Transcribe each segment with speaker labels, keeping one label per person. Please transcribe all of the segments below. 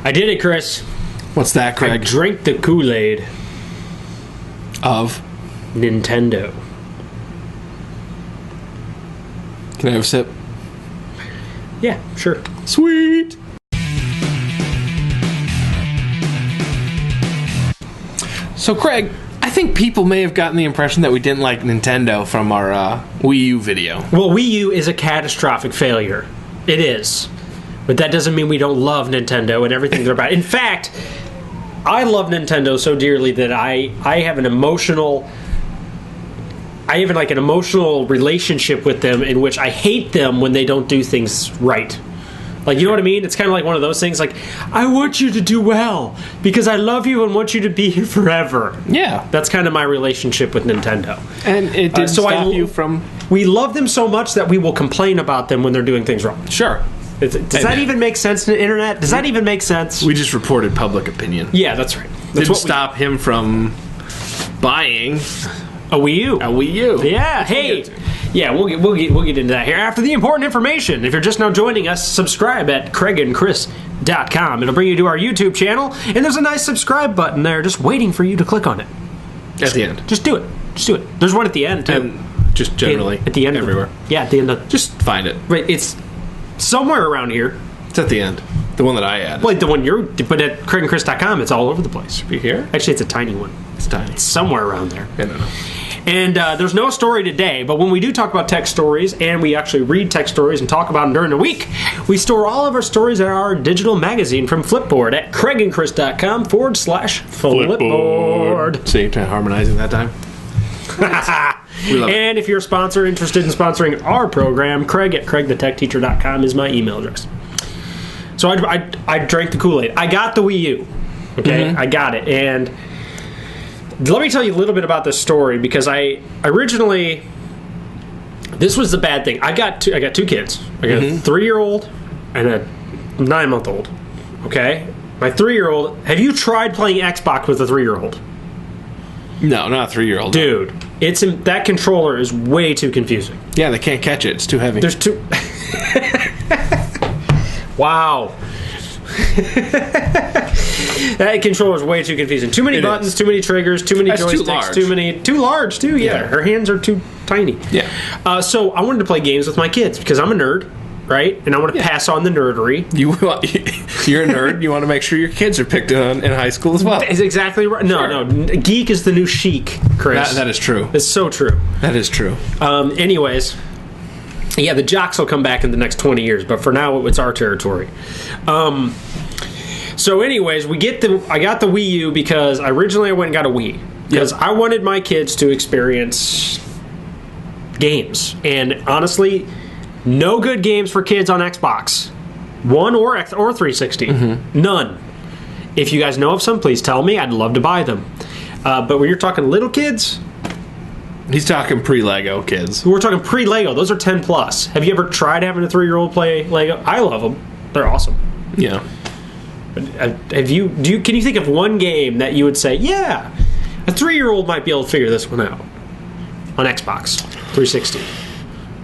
Speaker 1: I did it, Chris.
Speaker 2: What's that, Craig?
Speaker 1: I drank the Kool-Aid
Speaker 2: Of?
Speaker 1: Nintendo.
Speaker 2: Can I have a sip?
Speaker 1: Yeah, sure.
Speaker 2: Sweet! So, Craig, I think people may have gotten the impression that we didn't like Nintendo from our Wii U video.
Speaker 1: Well, Wii U is a catastrophic failure. It is. But that doesn't mean we don't love Nintendo and everything they're about. In fact, I love Nintendo so dearly that I have an emotional... I have like an emotional relationship with them in which I hate them when they don't do things right. Like, you know what I mean? It's kind of like one of those things like, I want you to do well because I love you and want you to be here forever.
Speaker 2: Yeah.
Speaker 1: That's kind of my relationship with Nintendo.
Speaker 2: And it didn't stop you from...
Speaker 1: We love them so much that we will complain about them when they're doing things wrong.
Speaker 2: Sure.
Speaker 1: Does that even make sense to the internet? Does that even make sense?
Speaker 2: We just reported public opinion.
Speaker 1: Yeah, that's right. That's
Speaker 2: Didn't stop him from buying...
Speaker 1: A Wii U.
Speaker 2: A Wii U.
Speaker 1: Yeah, hey. Yeah, we'll get into that here after the important information. If you're just now joining us, subscribe at craigandchris.com. It'll bring you to our YouTube channel, and there's a nice subscribe button there just waiting for you to click on it.
Speaker 2: At the end.
Speaker 1: Just do it. Just do it. There's one at the end, too.
Speaker 2: And just generally.
Speaker 1: At the end.
Speaker 2: Everywhere.
Speaker 1: Yeah, at the end of...
Speaker 2: Just find it.
Speaker 1: Right, it's somewhere around here.
Speaker 2: It's at the end. The one that I added.
Speaker 1: Well, the one you're... But at craigandchris.com, it's all over the place.
Speaker 2: Should be here?
Speaker 1: Actually, it's a tiny one.
Speaker 2: It's tiny.
Speaker 1: It's somewhere around there.
Speaker 2: I don't know.
Speaker 1: And there's no story today, but when we do talk about tech stories, and we actually read tech stories and talk about them during the week, we store all of our stories in our digital magazine from Flipboard at craigandchris.com/Flipboard.
Speaker 2: See, trying to harmonizing that time. We love
Speaker 1: and if you're a sponsor interested in sponsoring our program, Craig at craigthetechteacher.com is my email address. So I drank the Kool-Aid. I got the Wii U. Okay, I got it. And let me tell you a little bit about this story, because I originally... This was the bad thing. I got two kids. I got a 3-year-old and a 9-month-old. Okay? My 3-year-old... Have you tried playing Xbox with a 3-year-old?
Speaker 2: No, not a 3-year-old.
Speaker 1: Dude, that controller is way too confusing.
Speaker 2: Yeah, they can't catch it. It's too heavy.
Speaker 1: There's too... Wow. That controller is way too confusing. Too many buttons, too many triggers, too many joysticks, too large too. Yeah, her hands are too tiny.
Speaker 2: Yeah.
Speaker 1: So I wanted to play games with my kids because I'm a nerd, right? And I want to pass on the nerdery.
Speaker 2: You're a nerd. You want to make sure your kids are picked on in high school as well.
Speaker 1: That's exactly right. No, geek is the new chic, Chris.
Speaker 2: That is true.
Speaker 1: It's so true.
Speaker 2: That is true.
Speaker 1: Anyways. Yeah, the jocks will come back in the next 20 years, but for now, it's our territory. So anyways, I got the Wii U because originally I went and got a Wii. Because I wanted my kids to experience games. And honestly, no good games for kids on Xbox. One or 360. None. If you guys know of some, please tell me. I'd love to buy them. But when you're talking little kids...
Speaker 2: He's talking pre-Lego kids.
Speaker 1: We're talking pre-Lego. Those are 10 plus. Have you ever tried having a 3-year-old play Lego? I love them. They're awesome.
Speaker 2: Yeah.
Speaker 1: Can you think of one game that you would say, yeah, a 3-year-old might be able to figure this one out on Xbox 360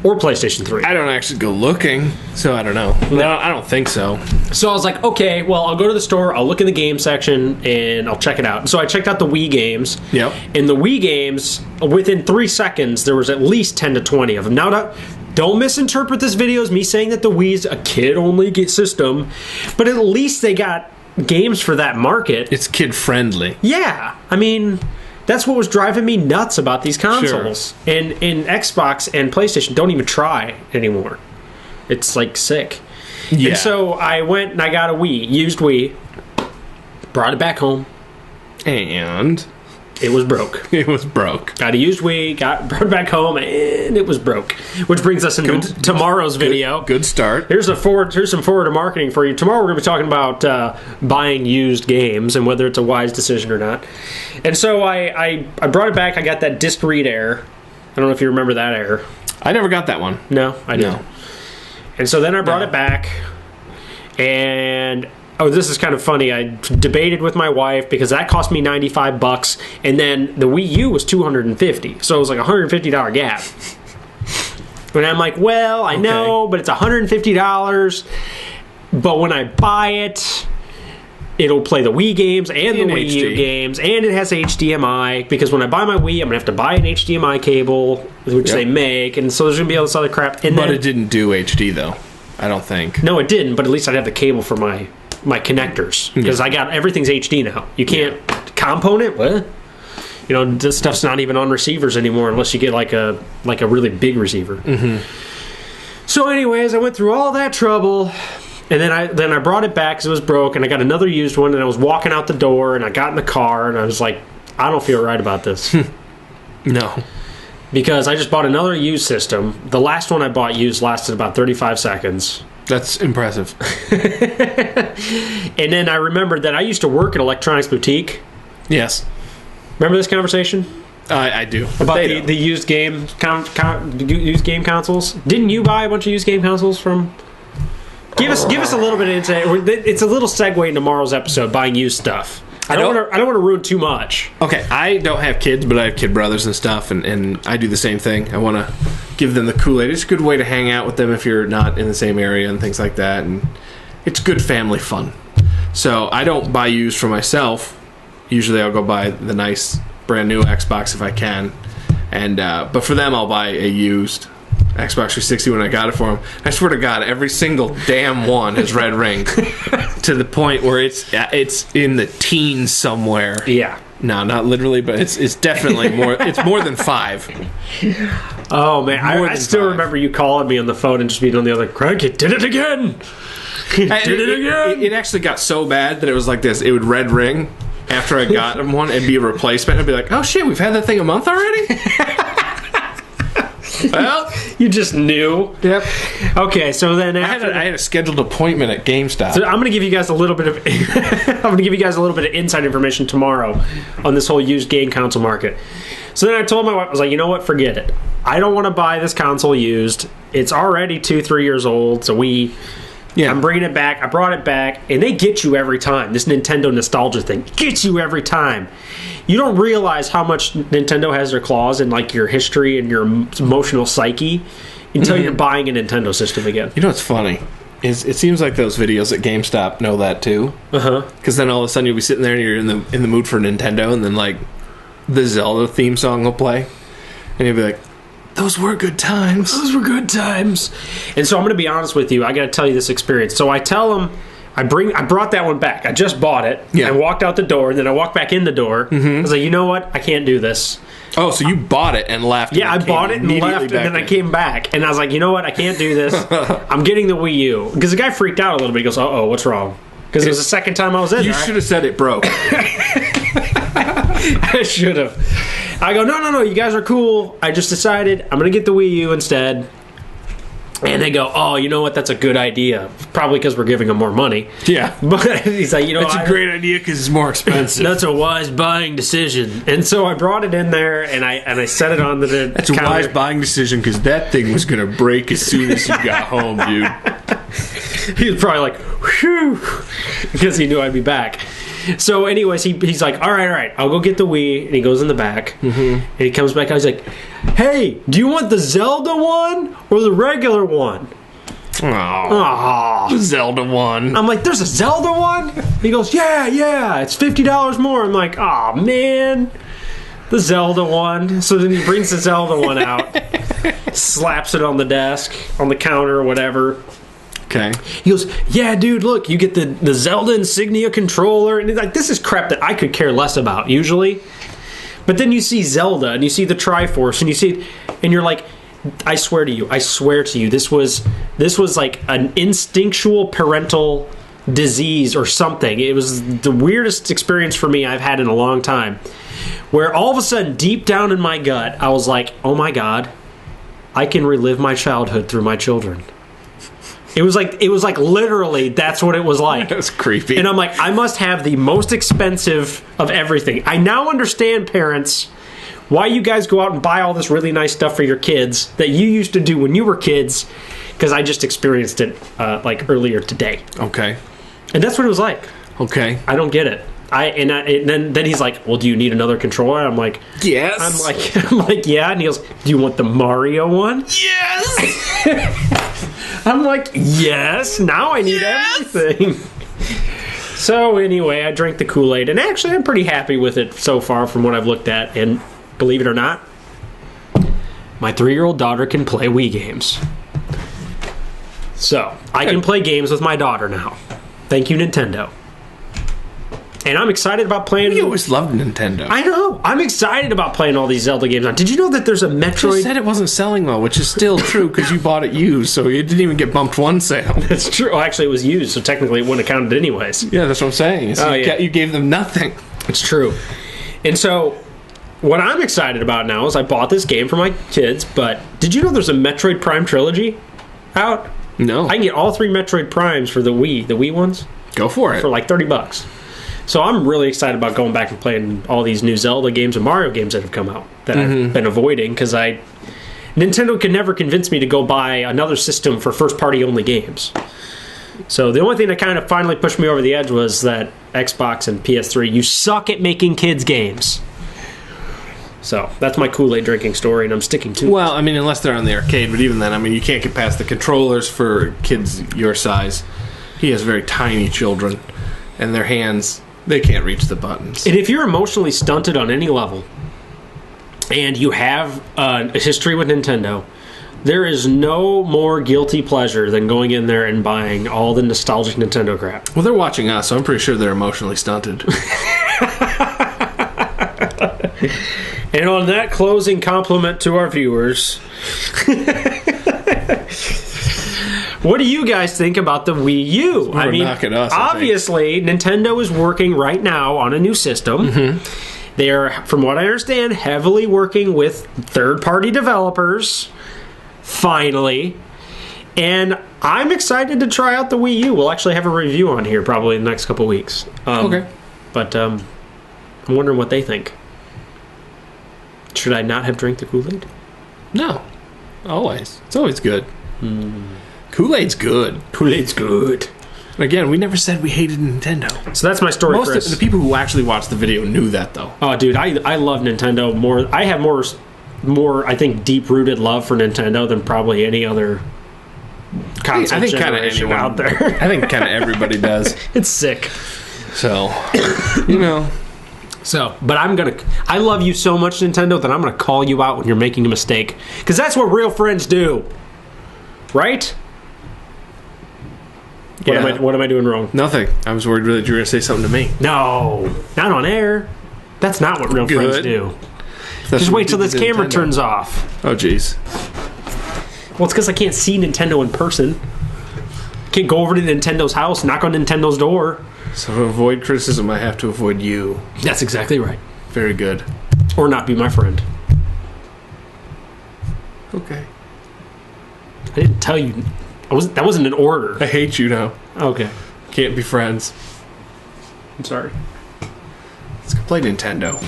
Speaker 1: or PlayStation 3?
Speaker 2: I don't actually go looking, so I don't know. No, I don't think so.
Speaker 1: So I was like, okay, well, I'll go to the store, I'll look in the game section, and I'll check it out. So I checked out the Wii games.
Speaker 2: Yep.
Speaker 1: In the Wii games, within 3 seconds, there was at least 10 to 20 of them. Now, don't misinterpret this video as me saying that the Wii's a kid-only system, but at least they got games for that market.
Speaker 2: It's kid-friendly.
Speaker 1: Yeah. I mean... That's what was driving me nuts about these consoles. Sure. And Xbox and PlayStation don't even try anymore. It's like sick. Yeah. And so I went and I got a Wii, used Wii, brought it back home.
Speaker 2: And?
Speaker 1: It was broke.
Speaker 2: It was broke.
Speaker 1: Got a used Wii, brought it back home, and it was broke. Which brings us into tomorrow's video.
Speaker 2: Good start.
Speaker 1: Here's some forward to marketing for you. Tomorrow we're going to be talking about buying used games and whether it's a wise decision or not. And so I brought it back. I got that disc read error. I don't know if you remember that error.
Speaker 2: I never got that one.
Speaker 1: No, I didn't. No. And so then I brought it back, and... Oh, this is kind of funny. I debated with my wife because that cost me $95, and then the Wii U was $250, so it was like a $150 gap. And I'm like, well, I know, but it's $150. But when I buy it, it'll play the Wii games and the
Speaker 2: In
Speaker 1: Wii U
Speaker 2: HD.
Speaker 1: games, and it has HDMI, because when I buy my Wii, I'm going to have to buy an HDMI cable, which they make, and so there's going to be all this other crap. And
Speaker 2: But it didn't do HD, though. I don't think.
Speaker 1: No, it didn't, but at least I'd have the cable for my connectors, because I got everything's HD now. You can't component, what? You know, this stuff's not even on receivers anymore unless you get like a really big receiver. Mm-hmm. So anyways, I went through all that trouble, and then I brought it back because it was broke, and I got another used one, and I was walking out the door, and I got in the car, and I was like, I don't feel right about this.
Speaker 2: No.
Speaker 1: Because I just bought another used system. The last one I bought used lasted about 35 seconds.
Speaker 2: That's impressive.
Speaker 1: And then I remembered that I used to work at Electronics Boutique.
Speaker 2: Yes.
Speaker 1: Remember this conversation?
Speaker 2: I do.
Speaker 1: About the used game used game consoles? Didn't you buy a bunch of used game consoles from... Give us a little bit of insight. It's a little segue into tomorrow's episode, buying used stuff. I don't want to ruin too much.
Speaker 2: Okay, I don't have kids, but I have kid brothers and stuff, and I do the same thing. I want to give them the Kool-Aid. It's a good way to hang out with them if you're not in the same area and things like that, and it's good family fun. So I don't buy used for myself. Usually I'll go buy the nice brand new Xbox if I can, and but for them I'll buy a used Xbox 360 when I got it for them. I swear to God, every single damn one has red ring to the point where it's in the teens somewhere.
Speaker 1: Yeah.
Speaker 2: No, not literally, but it's definitely more. It's more than 5.
Speaker 1: Oh man, I still remember you calling me on the phone and just being on the other. Craig, you did it again. You did it again.
Speaker 2: It actually got so bad that it was like this. It would red ring after I got them one and be a replacement. I'd be like, oh shit, we've had that thing a month already. Well,
Speaker 1: you just knew.
Speaker 2: Yep.
Speaker 1: Okay, so then
Speaker 2: I had a scheduled appointment at GameStop.
Speaker 1: So I'm going to give you guys a little bit of inside information tomorrow on this whole used game console market. So then I told my wife, I was like, you know what, forget it. I don't want to buy this console used. It's already 2-3 years old, so I'm bringing it back. I brought it back, and they get you every time. This Nintendo nostalgia thing gets you every time. You don't realize how much Nintendo has their claws in like your history and your emotional psyche until you're buying a Nintendo system again.
Speaker 2: You know what's funny? It seems like those videos at GameStop know that too. Because then all of a sudden you'll be sitting there and you're in the mood for Nintendo, and then like the Zelda theme song will play, and you'll be like, those were good times.
Speaker 1: Those were good times. And so I'm going to be honest with you. I got to tell you this experience. So I tell them, I brought that one back. I just bought it. Yeah. I walked out the door, and then I walked back in the door. I was like, you know what? I can't do this.
Speaker 2: Oh, so you bought it and left.
Speaker 1: Yeah, I bought it and left, and then I came back. And I was like, you know what? I can't do this. I'm getting the Wii U. Because the guy freaked out a little bit. He goes, uh-oh, what's wrong? Because it was the second time I was in there.
Speaker 2: You should have said it broke.
Speaker 1: I should have. I go, no, you guys are cool. I just decided I'm going to get the Wii U instead. And they go, oh, you know what? That's a good idea. Probably because we're giving them more money.
Speaker 2: Yeah.
Speaker 1: But he's like,
Speaker 2: that's a great idea because it's more expensive.
Speaker 1: That's a wise buying decision. And so I brought it in there, and I set it on the
Speaker 2: That's
Speaker 1: counter.
Speaker 2: A wise buying decision because that thing was going to break as soon as you got home, dude.
Speaker 1: He was probably like, whew, because he knew I'd be back. So anyways, he's like, all right, I'll go get the Wii, and he goes in the back, and he comes back, and he's like, hey, do you want the Zelda one or the regular one?
Speaker 2: Oh, the Zelda one.
Speaker 1: I'm like, there's a Zelda one? He goes, yeah, it's $50 more. I'm like, oh man, the Zelda one. So then he brings the Zelda one out, slaps it on the desk, on the counter or whatever.
Speaker 2: Okay.
Speaker 1: He goes, yeah, dude, look, you get the Zelda Insignia controller. And he's like, this is crap that I could care less about, usually. But then you see Zelda, and you see the Triforce, and you see, and you're like, I swear to you, this was like an instinctual parental disease or something. It was the weirdest experience for me I've had in a long time. Where all of a sudden, deep down in my gut, I was like, oh my God, I can relive my childhood through my children. It was like literally that's what it was like.
Speaker 2: That's creepy.
Speaker 1: And I'm like, I must have the most expensive of everything. I now understand, parents, why you guys go out and buy all this really nice stuff for your kids that you used to do when you were kids, because I just experienced it like earlier today.
Speaker 2: Okay.
Speaker 1: And that's what it was like.
Speaker 2: Okay.
Speaker 1: I don't get it. And then he's like, well, do you need another controller? I'm like,
Speaker 2: yes.
Speaker 1: I'm like, yeah. And he goes, do you want the Mario one?
Speaker 2: Yes.
Speaker 1: I'm like, yes. Now I need everything. So anyway, I drank the Kool-Aid, and actually I'm pretty happy with it so far from what I've looked at. And believe it or not, my 3-year-old daughter can play Wii games. So I can play games with my daughter now. Thank you, Nintendo. And I'm excited about playing...
Speaker 2: You always loved Nintendo.
Speaker 1: I know. I'm excited about playing all these Zelda games. Did you know that there's a Metroid...
Speaker 2: You said it wasn't selling well, which is still true because you bought it used, so it didn't even get bumped one sale.
Speaker 1: That's true. Well, actually, it was used, so technically it wouldn't have counted anyways.
Speaker 2: Yeah, that's what I'm saying. So you gave them nothing.
Speaker 1: It's true. And so, what I'm excited about now is I bought this game for my kids, but did you know there's a Metroid Prime trilogy out?
Speaker 2: No.
Speaker 1: I can get all 3 Metroid Primes for the Wii ones.
Speaker 2: Go for it.
Speaker 1: For like $30. So I'm really excited about going back and playing all these new Zelda games and Mario games that have come out that I've been avoiding because Nintendo could never convince me to go buy another system for first-party only games. So the only thing that kind of finally pushed me over the edge was that Xbox and PS3, you suck at making kids games. So that's my Kool-Aid drinking story, and I'm sticking to it.
Speaker 2: Well, I mean, unless they're on the arcade, but even then, I mean, you can't get past the controllers for kids your size. He has very tiny children, and their hands... They can't reach the buttons.
Speaker 1: And if you're emotionally stunted on any level, and you have a history with Nintendo, there is no more guilty pleasure than going in there and buying all the nostalgic Nintendo crap.
Speaker 2: Well, they're watching us, so I'm pretty sure they're emotionally stunted.
Speaker 1: And on that closing compliment to our viewers... What do you guys think about the Wii U?
Speaker 2: I mean,
Speaker 1: obviously, Nintendo is working right now on a new system. They are, from what I understand, heavily working with third-party developers, finally. And I'm excited to try out the Wii U. We'll actually have a review on here probably in the next couple weeks.
Speaker 2: Okay.
Speaker 1: But I'm wondering what they think. Should I not have drank the Kool-Aid?
Speaker 2: No. Always. It's always good. Kool-Aid's good.
Speaker 1: Kool-Aid's good.
Speaker 2: Again, we never said we hated Nintendo.
Speaker 1: So that's my story,
Speaker 2: Most
Speaker 1: Chris.
Speaker 2: of the people who actually watched the video knew that, though.
Speaker 1: Oh, dude, I love Nintendo more. I have more I think, deep-rooted love for Nintendo than probably any other console generation out there.
Speaker 2: I think kind of everybody does.
Speaker 1: It's sick.
Speaker 2: So, you know.
Speaker 1: So, but I love you so much, Nintendo, that I'm gonna call you out when you're making a mistake. Because that's what real friends do. Right?
Speaker 2: Yeah.
Speaker 1: What am I doing wrong?
Speaker 2: Nothing. I was worried that you were going to say something to me.
Speaker 1: No. Not on air. That's not what real friends do. Just wait till this camera turns off.
Speaker 2: Oh, jeez.
Speaker 1: Well, it's because I can't see Nintendo in person. Can't go over to Nintendo's house, knock on Nintendo's door.
Speaker 2: So to avoid criticism, I have to avoid you.
Speaker 1: That's exactly right.
Speaker 2: Very good.
Speaker 1: Or not be my friend.
Speaker 2: Okay.
Speaker 1: I didn't tell you. That wasn't an order.
Speaker 2: I hate you now.
Speaker 1: Okay.
Speaker 2: Can't be friends.
Speaker 1: I'm sorry.
Speaker 2: Let's go play Nintendo.